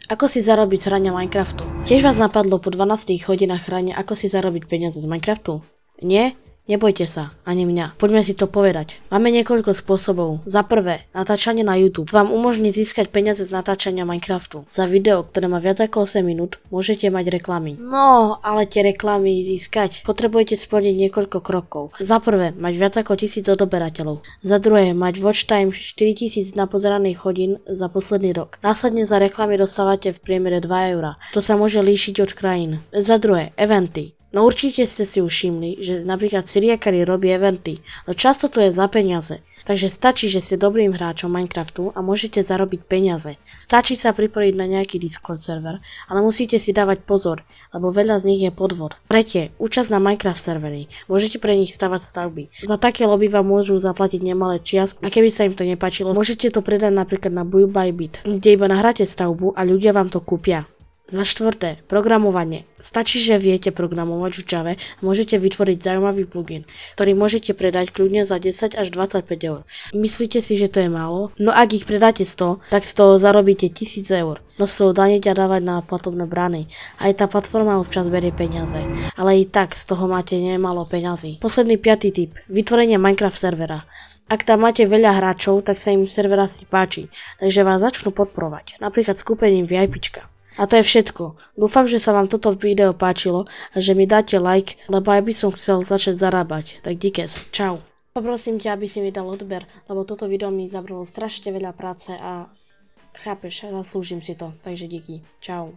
Ako si zarobiť z hrania Minecraftu? Tiež vás napadlo po 12 hodinách hrania, ako si zarobiť peniaze z Minecraftu? Nie? Nebojte sa, ani mňa. Poďme si to povedať. Máme niekoľko spôsobov. Za prvé, natáčanie na YouTube vám umožní získať peniaze z natáčania Minecraftu. Za video, ktoré má viac ako 8 minút, môžete mať reklamy. No, ale tie reklamy získať potrebujete splniť niekoľko krokov. Za prvé, mať viac ako 1000 odoberateľov. Za druhé, mať watch time 4000 napozeraných hodín za posledný rok. Následne za reklamy dostávate v priemere 2 €. To sa môže líšiť od krajín. Za druhé, eventy. No určite ste si už všimli, že napríklad Syriakari robí eventy, no často to je za peniaze. Takže stačí, že ste dobrým hráčom Minecraftu a môžete zarobiť peniaze. Stačí sa pripojiť na nejaký Discord server, ale musíte si dávať pozor, lebo veľa z nich je podvod. Tretie, účasť na Minecraft servery. Môžete pre nich stavať stavby. Za také lobby vám môžu zaplatiť nemalé čiastky a keby sa im to nepáčilo, môžete to predať napríklad na Buy by Bit, kde iba nahráte stavbu a ľudia vám to kúpia. Za štvrté, programovanie. Stačí, že viete programovať v Java a môžete vytvoriť zaujímavý plugin, ktorý môžete predať kľudne za 10 až 25 €. Myslíte si, že to je málo? No ak ich predáte 100, tak z toho zarobíte 1000 €. No z toho daníte a dávať na platobné brány. Aj tá platforma občas berie peniaze, ale i tak z toho máte nemálo peňazí. Posledný 5. tip. Vytvorenie Minecraft servera. Ak tam máte veľa hráčov, tak sa im server asi páči, takže vás začnú podporovať, napríklad s kúpením VIPčka. A to je všetko. Dúfam, že sa vám toto video páčilo a že mi dáte like, lebo aj by som chcel začať zarábať. Tak díkes. Čau. Poprosím ťa, aby si mi dal odber, lebo toto video mi zabralo strašne veľa práce a chápeš, zaslúžim si to. Takže díky. Čau.